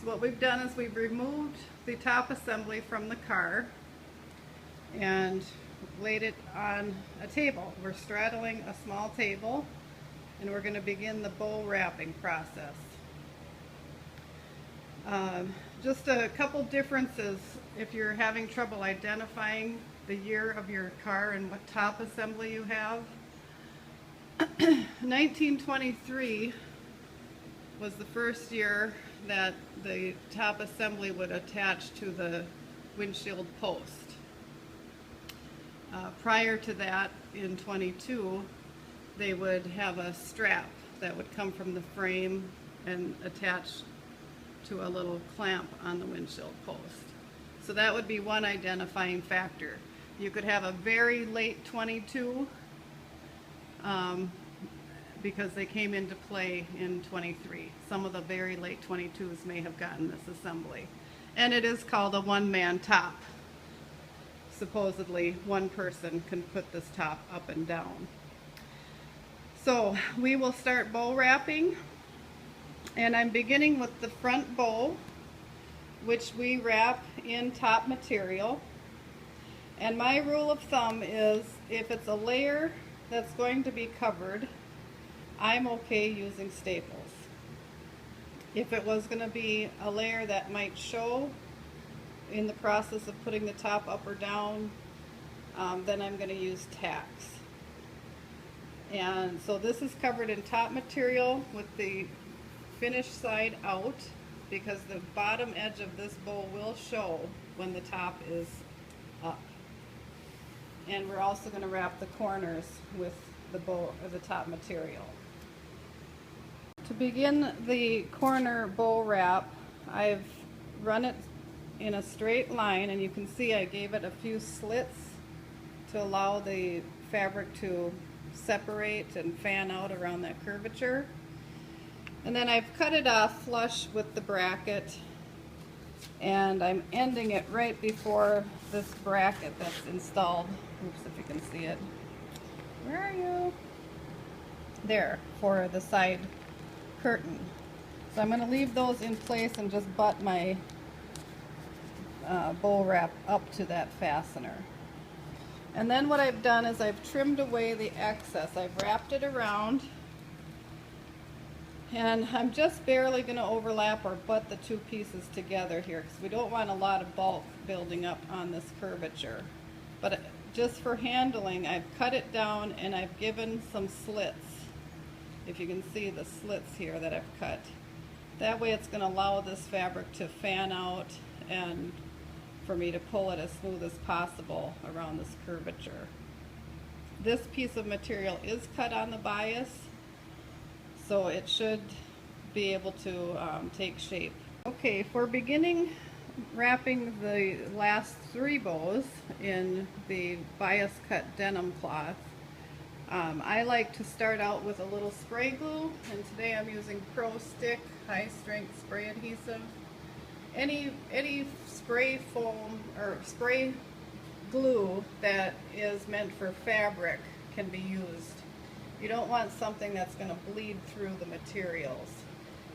what we've done is we've removed the top assembly from the car and laid it on a table. We're straddling a small table and we're going to begin the bow wrapping process. Just a couple differences if you're having trouble identifying the year of your car and what top assembly you have. 1923 was the first year that the top assembly would attach to the windshield post. Prior to that, in 22, they would have a strap that would come from the frame and attach to a little clamp on the windshield post. So that would be one identifying factor. You could have a very late 22 because they came into play in 23. Some of the very late 22s may have gotten this assembly. And it is called a one-man top. Supposedly one person can put this top up and down. So we will start bow wrapping, and I'm beginning with the front bow, which we wrap in top material. And my rule of thumb is if it's a layer that's going to be covered, I'm okay using staples. If it was going to be a layer that might show in the process of putting the top up or down, then I'm going to use tacks. And so this is covered in top material with the finished side out, because the bottom edge of this bow will show when the top is up. And we're also going to wrap the corners with the bow or the top material. To begin the corner bow wrap, I've run it in a straight line, and you can see I gave it a few slits to allow the fabric to separate and fan out around that curvature. And then I've cut it off flush with the bracket, and I'm ending it right before this bracket that's installed. Oops, if you can see it. Where are you? There, for the side curtain. So I'm going to leave those in place and just butt my bow wrap up to that fastener. And then what I've done is I've trimmed away the excess. I've wrapped it around, and I'm just barely going to overlap or butt the two pieces together here, because we don't want a lot of bulk building up on this curvature. But just for handling, I've cut it down and I've given some slits. If you can see the slits here that I've cut. That way it's going to allow this fabric to fan out and for me to pull it as smooth as possible around this curvature. This piece of material is cut on the bias, so it should be able to take shape. Okay, for beginning wrapping the last 3 bows in the bias cut denim cloth, I like to start out with a little spray glue, and today I'm using Pro Stick high strength spray adhesive. Any spray foam or spray glue that is meant for fabric can be used. You don't want something that's going to bleed through the materials.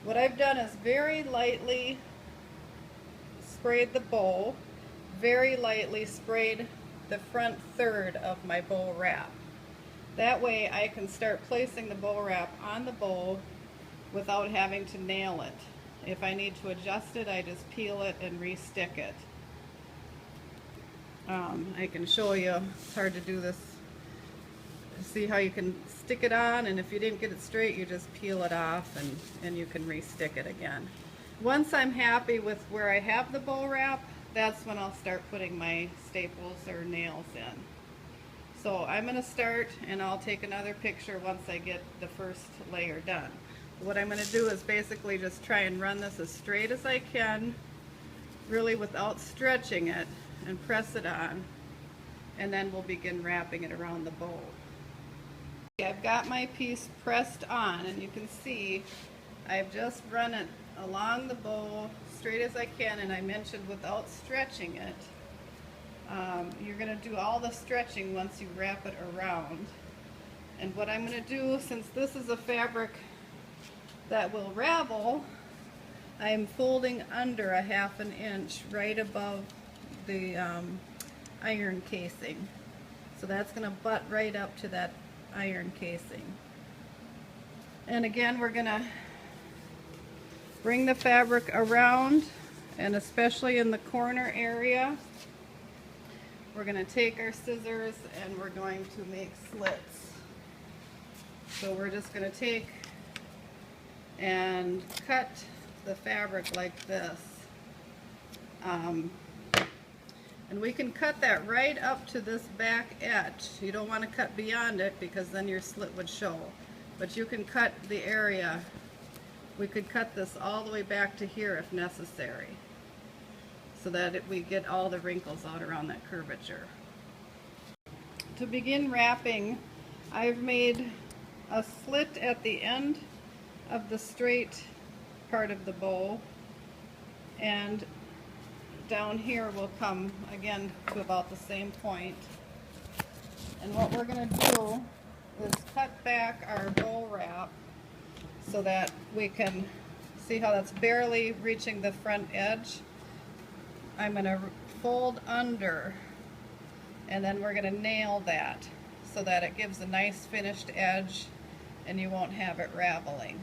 What I've done is very lightly sprayed the bow, very lightly sprayed the front third of my bow wrap. That way I can start placing the bow wrap on the bow without having to nail it. If I need to adjust it, I just peel it and re-stick it. I can show you, it's hard to do this. See how you can stick it on, and if you didn't get it straight, you just peel it off and you can re-stick it again. Once I'm happy with where I have the bow wrap, that's when I'll start putting my staples or nails in. So I'm going to start, and I'll take another picture once I get the first layer done. What I'm going to do is basically just try and run this as straight as I can, really without stretching it, and press it on, and then we'll begin wrapping it around the bow. I've got my piece pressed on, and you can see I've just run it along the bow straight as I can, and I mentioned without stretching it. You're going to do all the stretching once you wrap it around. And what I'm going to do, since this is a fabric that will ravel, I'm folding under a 1/2 inch right above the iron casing. So that's going to butt right up to that iron casing. And again, we're going to bring the fabric around, and especially in the corner area, we're going to take our scissors and we're going to make slits. So we're just going to take and cut the fabric like this. And we can cut that right up to this back edge. You don't want to cut beyond it because then your slit would show. But you can cut the area. We could cut this all the way back to here if necessary, so that we get all the wrinkles out around that curvature. To begin wrapping, I've made a slit at the end of the straight part of the bow, and down here will come again to about the same point. And what we're going to do is cut back our bow wrap so that we can see how that's barely reaching the front edge. I'm going to fold under, and then we're going to nail that so that it gives a nice finished edge and you won't have it raveling.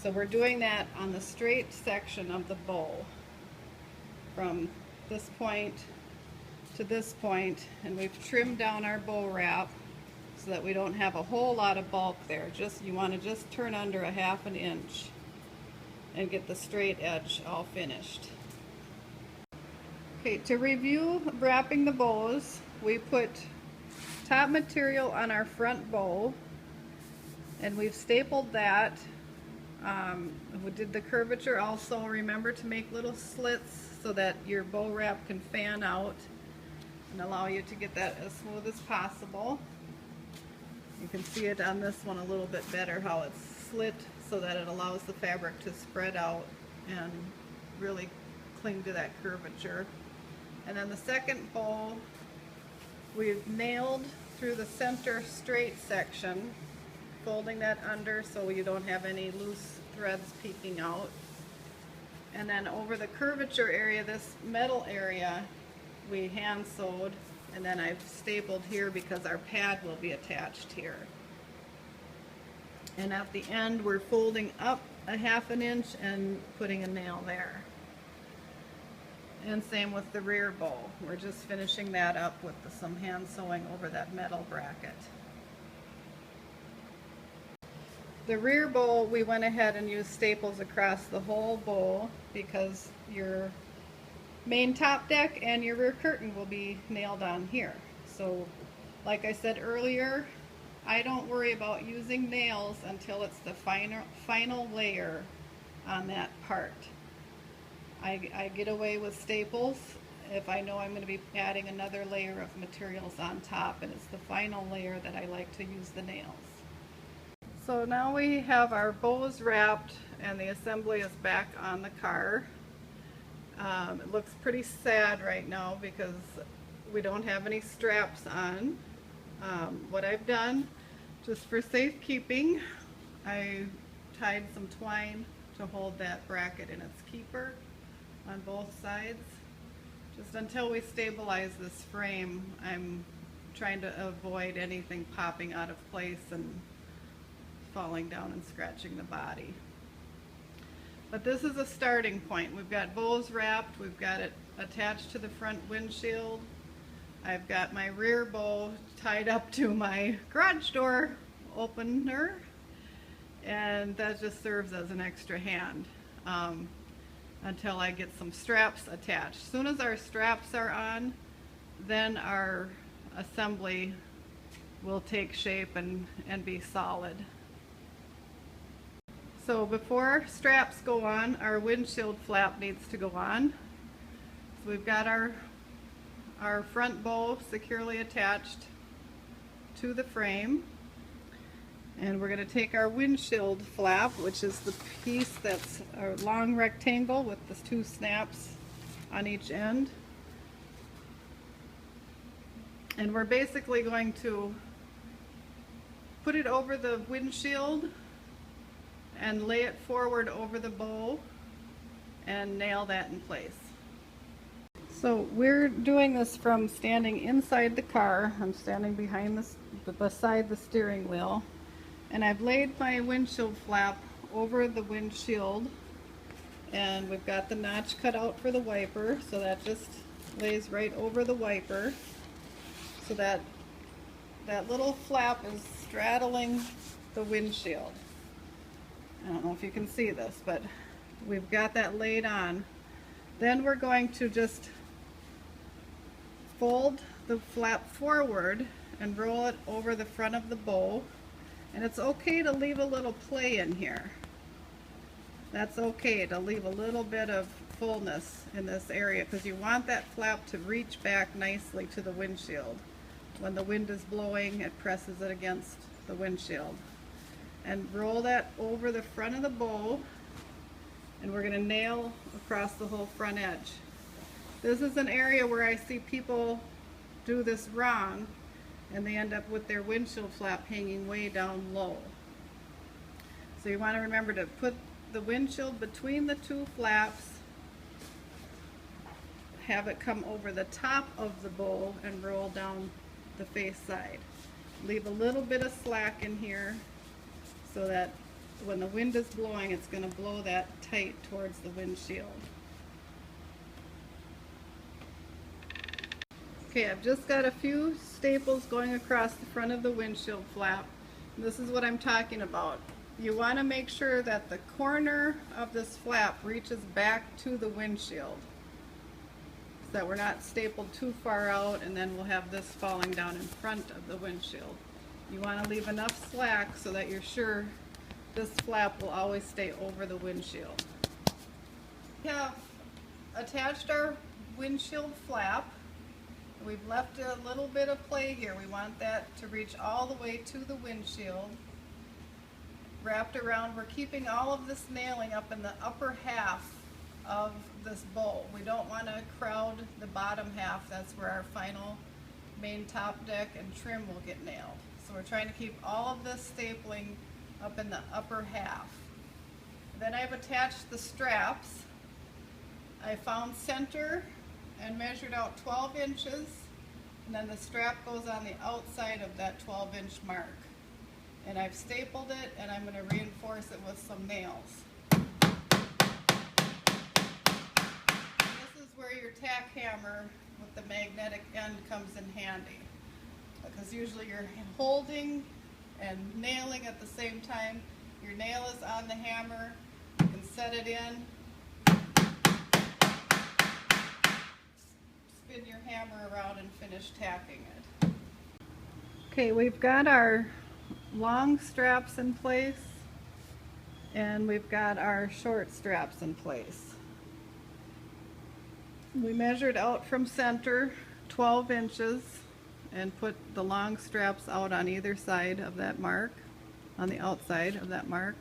So we're doing that on the straight section of the bow, from this point to this point, and we've trimmed down our bow wrap so that we don't have a whole lot of bulk there. You want to just turn under a 1/2 inch and get the straight edge all finished. Okay, to review wrapping the bows, we put top material on our front bow, and we've stapled that. We did the curvature also. Remember to make little slits so that your bow wrap can fan out and allow you to get that as smooth as possible. You can see it on this one a little bit better, how it's slit so that it allows the fabric to spread out and really cling to that curvature. And then the second bow, we've nailed through the center straight section, folding that under so you don't have any loose threads peeking out. And then over the curvature area, this metal area, we hand sewed, and then I've stapled here because our pad will be attached here. And at the end, we're folding up a 1/2 inch and putting a nail there. And same with the rear bow. We're just finishing that up with some hand sewing over that metal bracket. The rear bow, we went ahead and used staples across the whole bow because your main top deck and your rear curtain will be nailed on here. So like I said earlier, I don't worry about using nails until it's the final layer on that part. I get away with staples if I know I'm going to be adding another layer of materials on top, and it's the final layer that I like to use the nails. So now we have our bows wrapped and the assembly is back on the car. It looks pretty sad right now because we don't have any straps on. What I've done, just for safekeeping, I tied some twine to hold that bracket in its keeper on both sides. Just until we stabilize this frame, I'm trying to avoid anything popping out of place and falling down and scratching the body. But this is a starting point. We've got bows wrapped, we've got it attached to the front windshield. I've got my rear bow tied up to my garage door opener, and that just serves as an extra hand until I get some straps attached. As soon as our straps are on, then our assembly will take shape and be solid. So before straps go on, our windshield flap needs to go on. So we've got our front bow securely attached to the frame. And we're going to take our windshield flap, which is the piece that's a long rectangle with the 2 snaps on each end. And we're basically going to put it over the windshield and lay it forward over the bow and nail that in place. So we're doing this from standing inside the car. I'm standing beside the steering wheel, and I've laid my windshield flap over the windshield, and we've got the notch cut out for the wiper, so that just lays right over the wiper, so that little flap is straddling the windshield. I don't know if you can see this, but we've got that laid on. Then we're going to just fold the flap forward and roll it over the front of the bow. And it's okay to leave a little play in here. That's okay to leave a little bit of fullness in this area, because you want that flap to reach back nicely to the windshield. When the wind is blowing, it presses it against the windshield. And roll that over the front of the bow, and we're going to nail across the whole front edge. This is an area where I see people do this wrong, and they end up with their windshield flap hanging way down low. So you want to remember to put the windshield between the two flaps, have it come over the top of the bow, and roll down the face side. Leave a little bit of slack in here so that when the wind is blowing, it's going to blow that tight towards the windshield. Okay, I've just got a few staples going across the front of the windshield flap. This is what I'm talking about. You want to make sure that the corner of this flap reaches back to the windshield, so that we're not stapled too far out and then we'll have this falling down in front of the windshield. You want to leave enough slack so that you're sure this flap will always stay over the windshield. We have attached our windshield flap. We've left a little bit of play here. We want that to reach all the way to the windshield. Wrapped around, we're keeping all of this nailing up in the upper half of this bow. We don't want to crowd the bottom half. That's where our final main top deck and trim will get nailed. So we're trying to keep all of this stapling up in the upper half. Then I've attached the straps. I found center and measured out 12 inches, and then the strap goes on the outside of that 12-inch mark. And I've stapled it, and I'm going to reinforce it with some nails. This is where your tack hammer with the magnetic end comes in handy, because usually you're holding and nailing at the same time. Your nail is on the hammer, you can set it in, spin your hammer around and finish tacking it. Okay, we've got our long straps in place, and we've got our short straps in place. We measured out from center 12 inches and put the long straps out on either side of that mark, on the outside of that mark,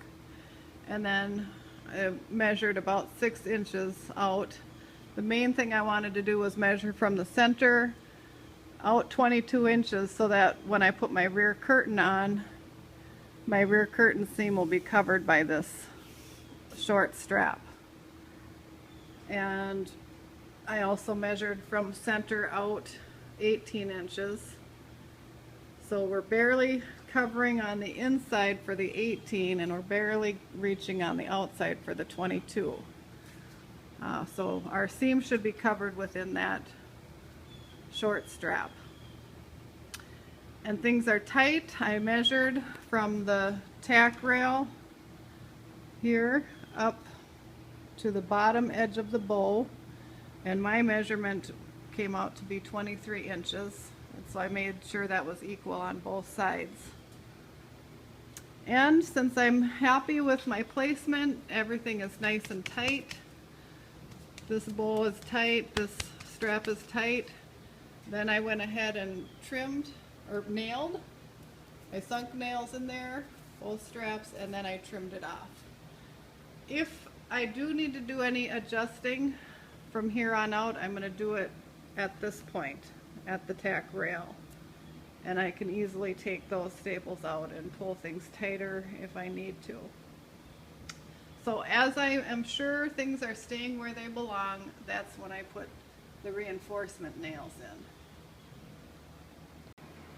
and then I measured about 6 inches out. The main thing I wanted to do was measure from the center out 22 inches so that when I put my rear curtain on, my rear curtain seam will be covered by this short strap. And I also measured from center out 18 inches. So we're barely covering on the inside for the 18, and we're barely reaching on the outside for the 22. So our seam should be covered within that short strap. And things are tight. I measured from the tack rail here up to the bottom edge of the bow, and my measurement came out to be 23 inches. And so I made sure that was equal on both sides. And since I'm happy with my placement, everything is nice and tight. This bow is tight, this strap is tight. Then I went ahead and trimmed or nailed. I sunk nails in there, both straps, and then I trimmed it off. If I do need to do any adjusting from here on out, I'm going to do it at this point, at the tack rail. And I can easily take those staples out and pull things tighter if I need to. So as I am sure things are staying where they belong, that's when I put the reinforcement nails in.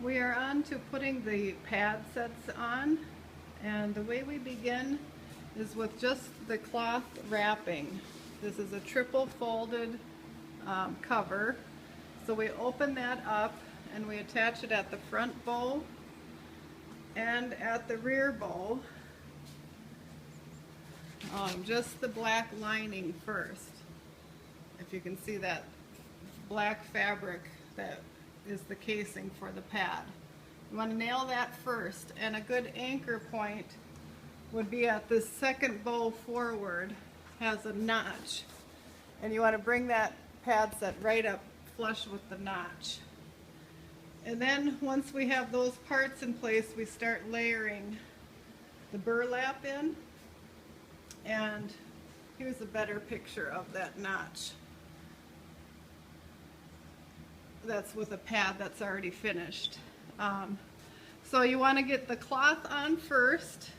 We are on to putting the pad sets on, and the way we begin is with just the cloth wrapping. This is a triple folded cover. So we open that up and we attach it at the front bow and at the rear bow. Just the black lining first. If you can see that black fabric that is the casing for the pad. You want to nail that first, and a good anchor point would be at the second bow forward, has a notch, and you want to bring that pad set right up flush with the notch. And then once we have those parts in place, we start layering the burlap in, and here's a better picture of that notch. That's with a pad that's already finished. So you want to get the cloth on first,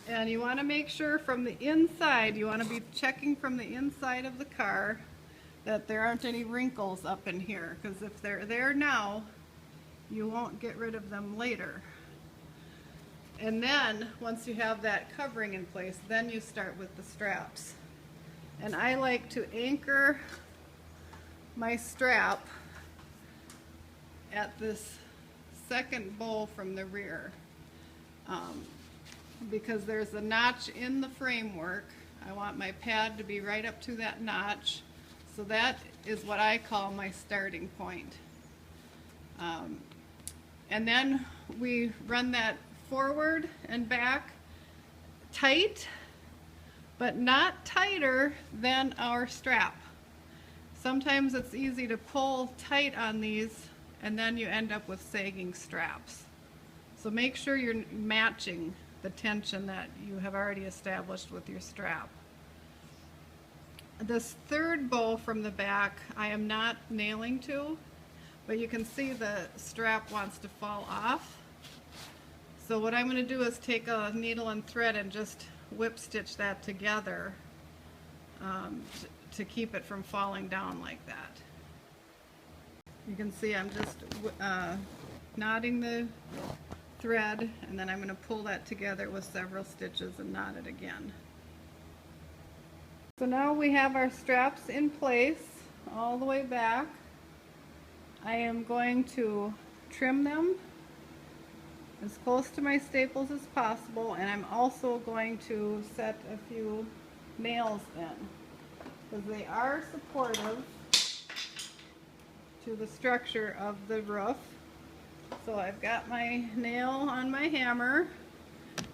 and you want to make sure from the inside, you want to be checking from the inside of the car that there aren't any wrinkles up in here, because if they're there now, you won't get rid of them later. And then once you have that covering in place, then you start with the straps. And I like to anchor my strap at this second bow from the rear, because there's a notch in the framework. I want my pad to be right up to that notch, so that is what I call my starting point. And then we run that forward and back tight, but not tighter than our strap. Sometimes it's easy to pull tight on these and then you end up with sagging straps. So make sure you're matching the tension that you have already established with your strap. This third bow from the back I am not nailing to, but you can see the strap wants to fall off. So what I'm going to do is take a needle and thread and just whip stitch that together to keep it from falling down like that. You can see I'm just knotting the thread, and then I'm going to pull that together with several stitches and knot it again. So now we have our straps in place all the way back. I am going to trim them as close to my staples as possible, and I'm also going to set a few nails in, because they are supportive to the structure of the roof. So I've got my nail on my hammer,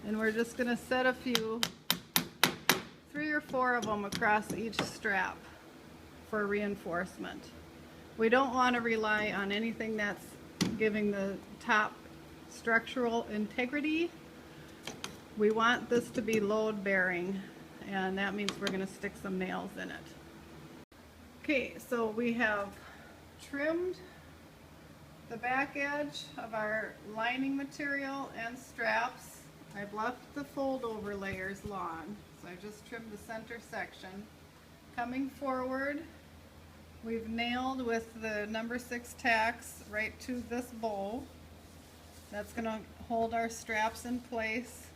and we're just going to set a few, 3 or 4 of them across each strap for reinforcement. We don't want to rely on anything that's giving the top structural integrity. We want this to be load bearing, and that means we're going to stick some nails in it. Okay, so we have trimmed the back edge of our lining material and straps. I've left the fold over layers long, so I just trimmed the center section. Coming forward, we've nailed with the number 6 tacks right to this bowl. That's going to hold our straps in place.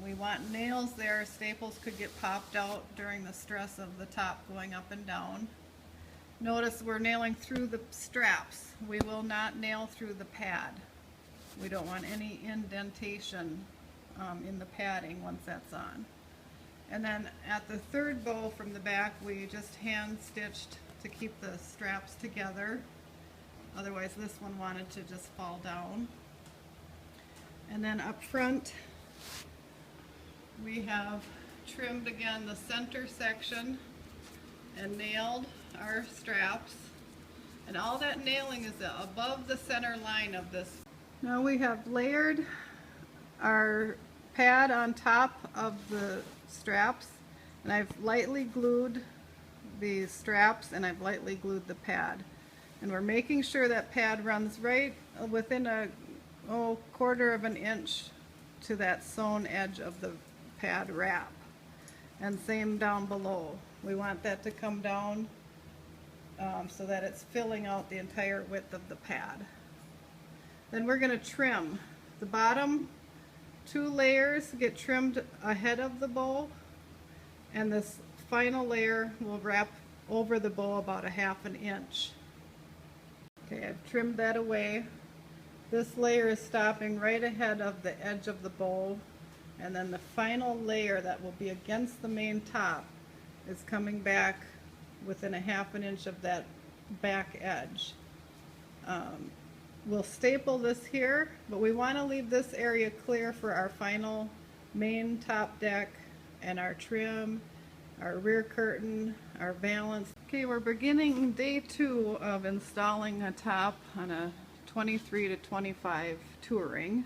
We want nails there. Staples could get popped out during the stress of the top going up and down. Notice we're nailing through the straps. We will not nail through the pad. We don't want any indentation in the padding once that's on. And then at the third bow from the back, we just hand stitched to keep the straps together. Otherwise this one wanted to just fall down. And then up front, we have trimmed again the center section and nailed our straps. And all that nailing is above the center line of this. Now we have layered our pad on top of the straps, and I've lightly glued the straps and I've lightly glued the pad. And we're making sure that pad runs right within a 1/4 of an inch to that sewn edge of the pad wrap. And same down below. We want that to come down so that it's filling out the entire width of the pad. Then we're going to trim. The bottom 2 layers get trimmed ahead of the bow, and this final layer will wrap over the bow about a 1/2 inch. Okay, I've trimmed that away. This layer is stopping right ahead of the edge of the bow, and then the final layer that will be against the main top is coming back within a 1/2 inch of that back edge. We'll staple this here, but we want to leave this area clear for our final main top deck and our trim, our rear curtain, our valance. Okay, we're beginning day 2 of installing a top on a 23 to 25 touring,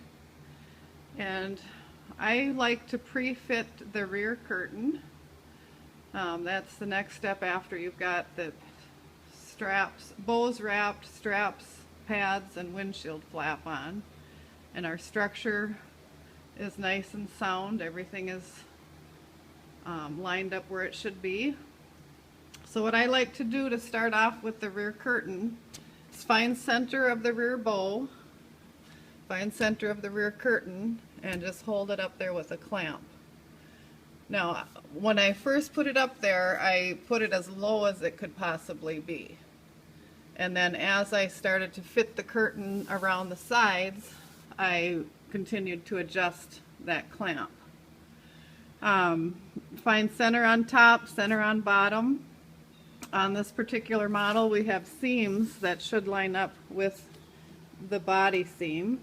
and I like to pre-fit the rear curtain. That's the next step after you've got the straps, bows wrapped, straps, pads, and windshield flap on, and our structure is nice and sound. Everything is lined up where it should be. So what I like to do to start off with the rear curtain is find center of the rear bow, find center of the rear curtain, and just hold it up there with a clamp. Now, when I first put it up there, I put it as low as it could possibly be. And then as I started to fit the curtain around the sides, I continued to adjust that clamp. Find center on top, center on bottom. On this particular model, we have seams that should line up with the body seam,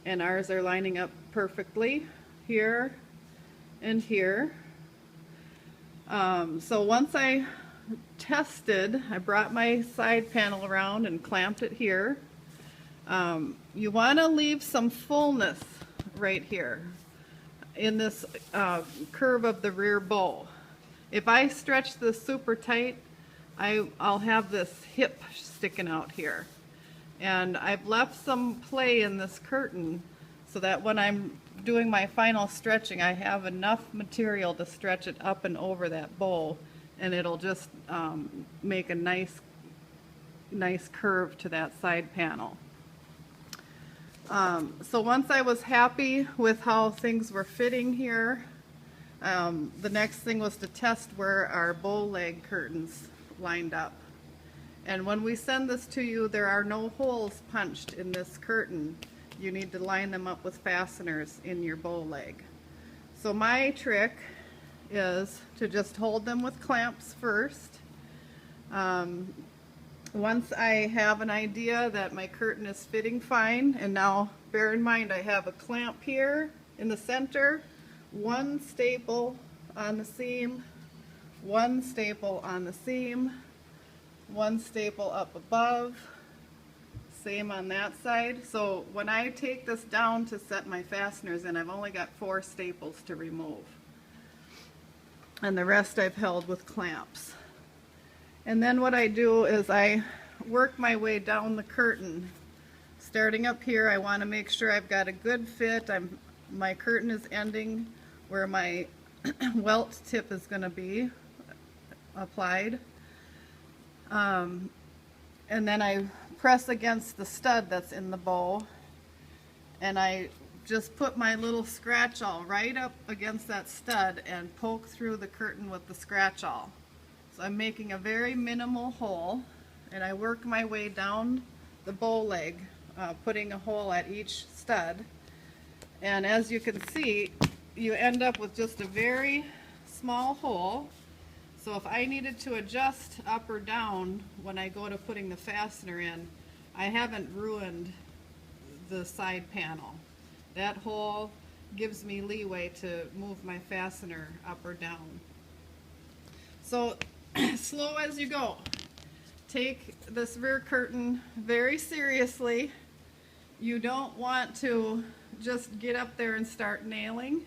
and ours are lining up perfectly here and here. So once I tested, I brought my side panel around and clamped it here. You want to leave some fullness right here in this curve of the rear bow. If I stretch this super tight, I'll have this hip sticking out here. And I've left some play in this curtain so that when I'm doing my final stretching, I have enough material to stretch it up and over that bow, and it'll just make a nice curve to that side panel. So once I was happy with how things were fitting here, the next thing was to test where our bow leg curtains lined up. And when we send this to you, there are no holes punched in this curtain. You need to line them up with fasteners in your bow leg. So my trick is to just hold them with clamps first. Once I have an idea that my curtain is fitting fine, and now bear in mind I have a clamp here in the center, one staple on the seam, one staple on the seam, one staple up above, same on that side. So when I take this down to set my fasteners in, I've only got 4 staples to remove, and the rest I've held with clamps. And then what I do is I work my way down the curtain. Starting up here, I want to make sure I've got a good fit. My curtain is ending where my welt tip is going to be applied. And then I press against the stud that's in the bow, and I just put my little scratch-awl right up against that stud and poke through the curtain with the scratch-awl. So I'm making a very minimal hole, and I work my way down the bow leg, putting a hole at each stud. And as you can see, you end up with just a very small hole. So if I needed to adjust up or down when I go to putting the fastener in, I haven't ruined the side panel. That hole gives me leeway to move my fastener up or down. So slow as you go. Take this rear curtain very seriously. You don't want to just get up there and start nailing.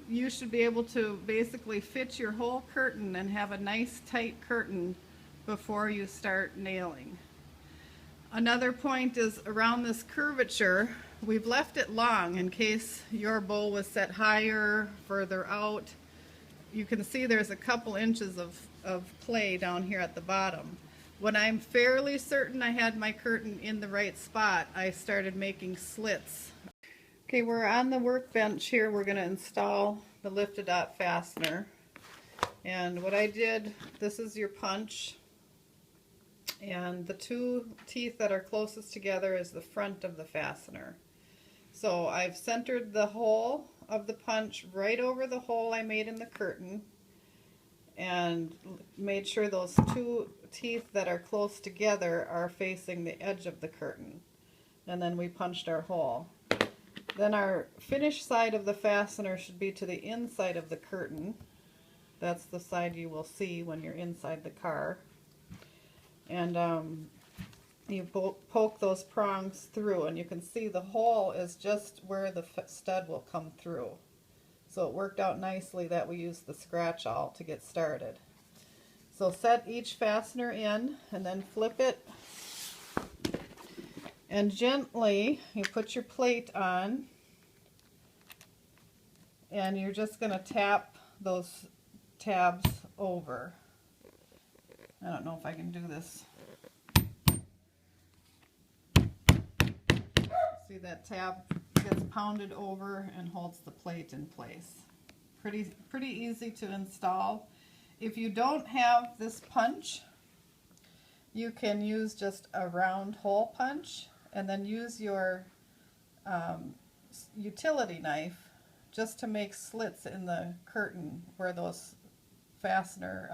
You should be able to basically fit your whole curtain and have a nice tight curtain before you start nailing. Another point is around this curvature, we've left it long in case your bow was set higher, further out. You can see there's a couple inches of play down here at the bottom. When I'm fairly certain I had my curtain in the right spot, I started making slits. Okay, we're on the workbench here. We're going to install the lift-a-dot fastener. And what I did, this is your punch, and the two teeth that are closest together is the front of the fastener. So I've centered the hole of the punch right over the hole I made in the curtain, and made sure those two teeth that are close together are facing the edge of the curtain. And then we punched our hole. Then our finished side of the fastener should be to the inside of the curtain. That's the side you will see when you're inside the car. And you poke those prongs through, and you can see the hole is just where the stud will come through. So it worked out nicely that we used the scratch awl to get started. So set each fastener in and then flip it, and gently you put your plate on, and you're just going to tap those tabs over. I don't know if I can do this. See, that tab gets pounded over and holds the plate in place. Pretty easy to install. If you don't have this punch, you can use just a round hole punch, and then use your utility knife just to make slits in the curtain where those fastener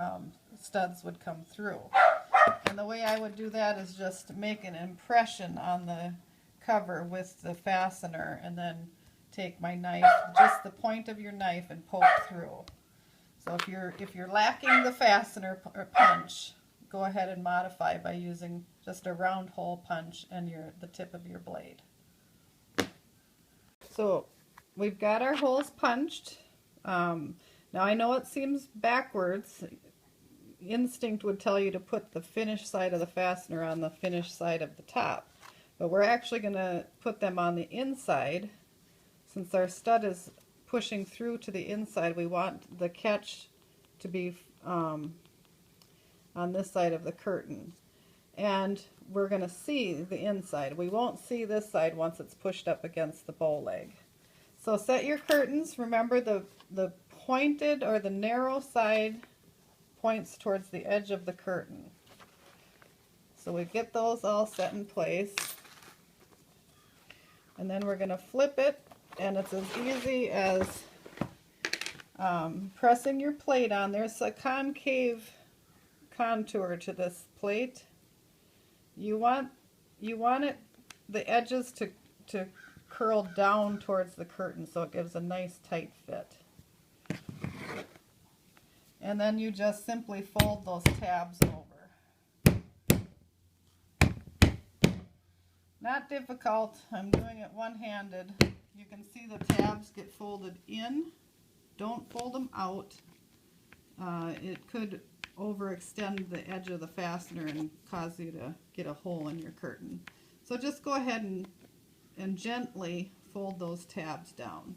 studs would come through. And the way I would do that is just make an impression on the cover with the fastener, and then take my knife, just the point of your knife, and poke through. So if you're lacking the fastener punch, go ahead and modify by using just a round hole punch and the tip of your blade. So we've got our holes punched. Now I know it seems backwards. Instinct would tell you to put the finished side of the fastener on the finished side of the top. But we're actually going to put them on the inside. Since our stud is pushing through to the inside, we want the catch to be on this side of the curtain. And we're going to see the inside. We won't see this side once it's pushed up against the bow leg. So set your curtains. Remember, the pointed or the narrow side points towards the edge of the curtain. So we get those all set in place. And then we're going to flip it, and it's as easy as pressing your plate on. There's a concave contour to this plate. You want it, the edges to curl down towards the curtain so it gives a nice tight fit. And then you just simply fold those tabs over. Not difficult. I'm doing it one-handed. You can see the tabs get folded in. Don't fold them out. It could overextend the edge of the fastener and cause you to get a hole in your curtain. So just go ahead and gently fold those tabs down.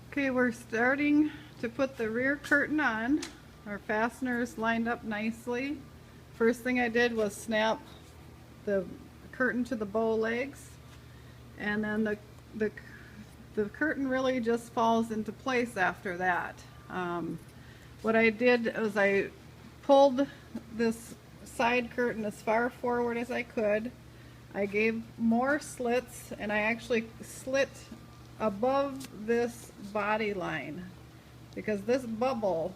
Okay, we're starting to put the rear curtain on. Our fasteners lined up nicely. First thing I did was snap the curtain to the bow legs, and then the curtain really just falls into place after that. What I did was I pulled this side curtain as far forward as I could. I gave more slits, and I actually slit above this body line because this bubble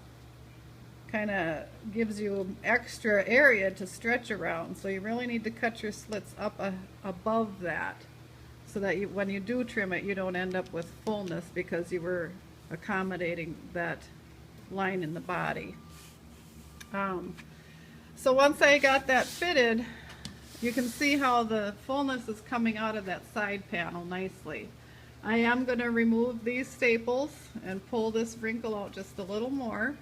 kind of gives you extra area to stretch around, so you really need to cut your slits up above that so that when you do trim it, you don't end up with fullness because you were accommodating that line in the body. So once I got that fitted, you can see how the fullness is coming out of that side panel nicely. I am going to remove these staples and pull this wrinkle out just a little more.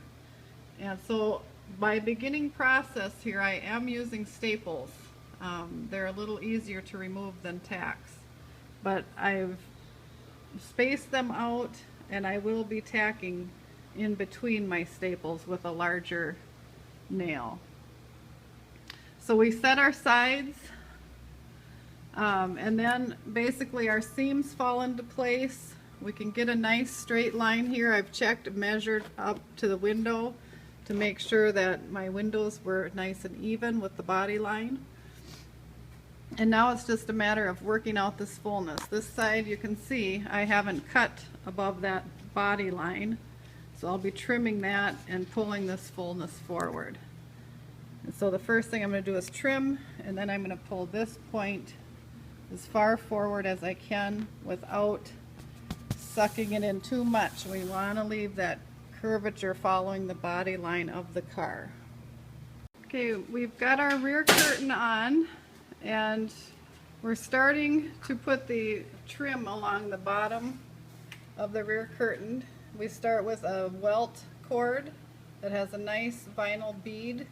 And so my beginning process here, I am using staples. They're a little easier to remove than tacks. but I've spaced them out, and I will be tacking in between my staples with a larger nail. So we set our sides, and then basically our seams fall into place. We can get a nice straight line here. I've checked, measured up to the window to make sure that my windows were nice and even with the body line. And now it's just a matter of working out this fullness. This side, you can see I haven't cut above that body line, so I'll be trimming that and pulling this fullness forward. And so the first thing I'm going to do is trim, and then I'm going to pull this point as far forward as I can without sucking it in too much. We want to leave that curvature following the body line of the car. Okay, we've got our rear curtain on, and we're starting to put the trim along the bottom of the rear curtain. We start with a welt cord that has a nice vinyl bead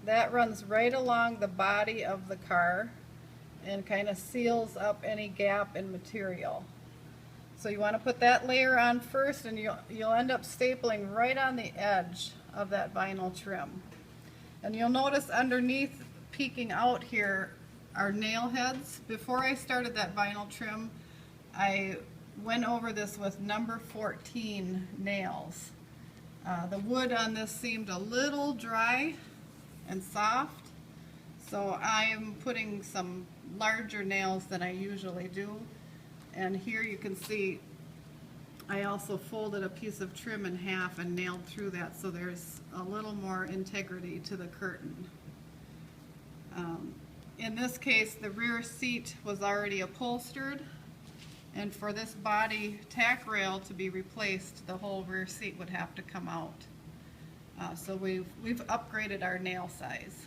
that runs right along the body of the car and kind of seals up any gap in material. So you want to put that layer on first, and you'll end up stapling right on the edge of that vinyl trim. And you'll notice underneath, peeking out here, are nail heads. Before I started that vinyl trim, I went over this with number 14 nails. The wood on this seemed a little dry and soft, so I am putting some larger nails than I usually do. And here you can see I also folded a piece of trim in half and nailed through that, so there's a little more integrity to the curtain. In this case, the rear seat was already upholstered, and for this body tack rail to be replaced, the whole rear seat would have to come out. So we've upgraded our nail size.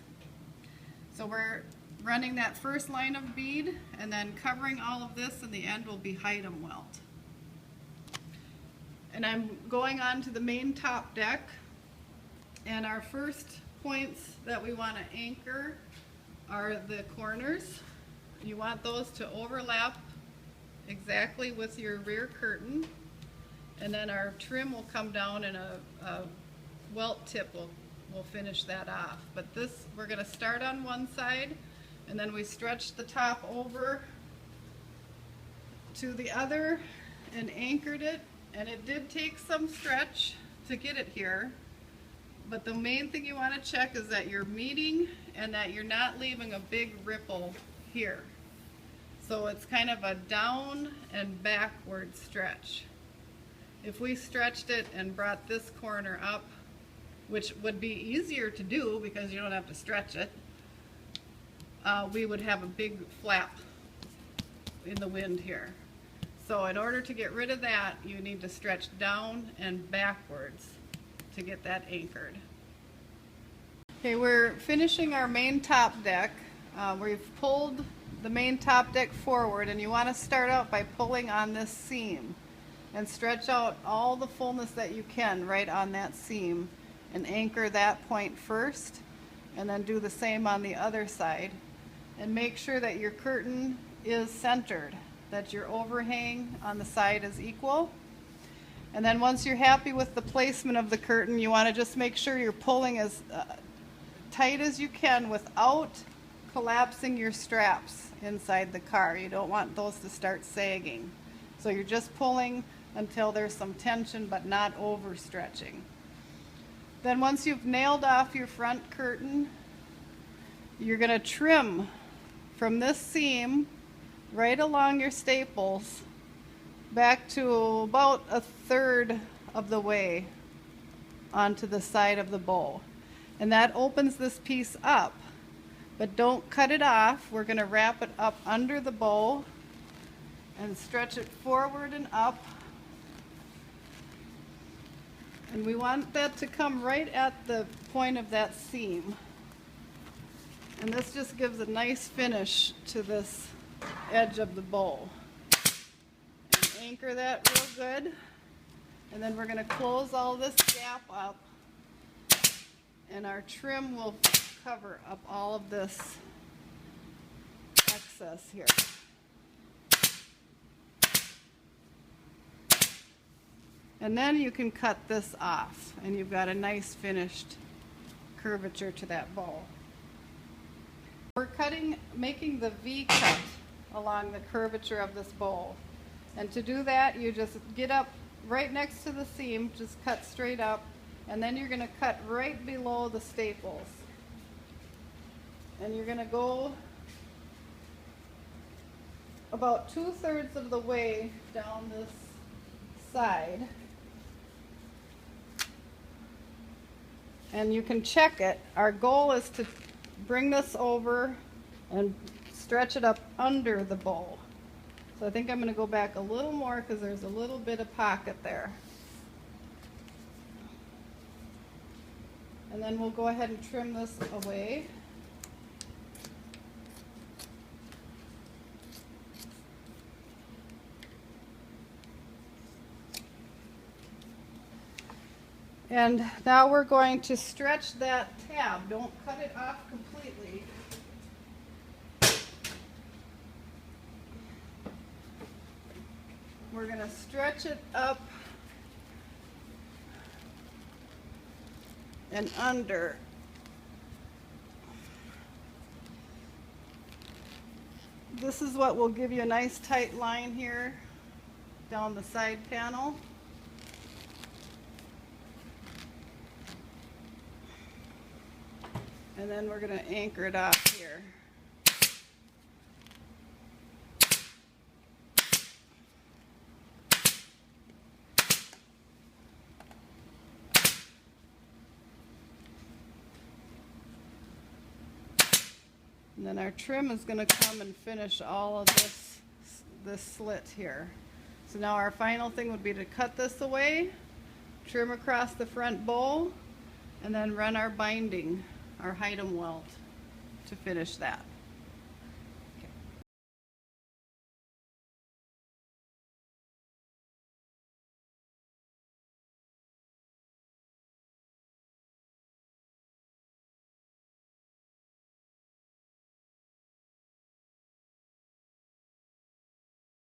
So we're running that first line of bead, and then covering all of this in the end will be Hightem welt. And I'm going on to the main top deck, and our first points that we want to anchor are the corners. You want those to overlap exactly with your rear curtain, and then our trim will come down, and a welt tip will finish that off. But this, we're going to start on one side, and then we stretch the top over to the other and anchored it, and it did take some stretch to get it here. But the main thing you want to check is that you're meeting and that you're not leaving a big ripple here. So it's kind of a down and backward stretch. If we stretched it and brought this corner up, which would be easier to do because you don't have to stretch it, we would have a big flap in the wind here. So in order to get rid of that, you need to stretch down and backwards to get that anchored. Okay, we're finishing our main top deck. We've pulled the main top deck forward, and you want to start out by pulling on this seam and stretch out all the fullness that you can right on that seam and anchor that point first, and then do the same on the other side, and make sure that your curtain is centered, that your overhang on the side is equal. And then once you're happy with the placement of the curtain, you want to just make sure you're pulling as tight as you can without collapsing your straps inside the car. You don't want those to start sagging. So you're just pulling until there's some tension, but not overstretching. Then once you've nailed off your front curtain, you're going to trim from this seam right along your staples back to about a third of the way onto the side of the bow. And that opens this piece up. But don't cut it off. We're going to wrap it up under the bow and stretch it forward and up. And we want that to come right at the point of that seam. And this just gives a nice finish to this edge of the bow. And anchor that real good. And then we're going to close all this gap up, and our trim will cover up all of this excess here. And then you can cut this off, and you've got a nice finished curvature to that bowl. We're making the V cut along the curvature of this bowl. And to do that, you just get up right next to the seam, just cut straight up, and then you're going to cut right below the staples. And you're going to go about 2/3 of the way down this side. And you can check it. Our goal is to bring this over and stretch it up under the bowl. So I think I'm going to go back a little more because there's a little bit of pocket there. And then we'll go ahead and trim this away. And now we're going to stretch that tab. Don't cut it off completely. We're going to stretch it up and under. This is what will give you a nice tight line here down the side panel. And then we're going to anchor it off here. And then our trim is going to come and finish all of this slit here. So now our final thing would be to cut this away, trim across the front bowl, and then run our binding, our Hightem welt, to finish that.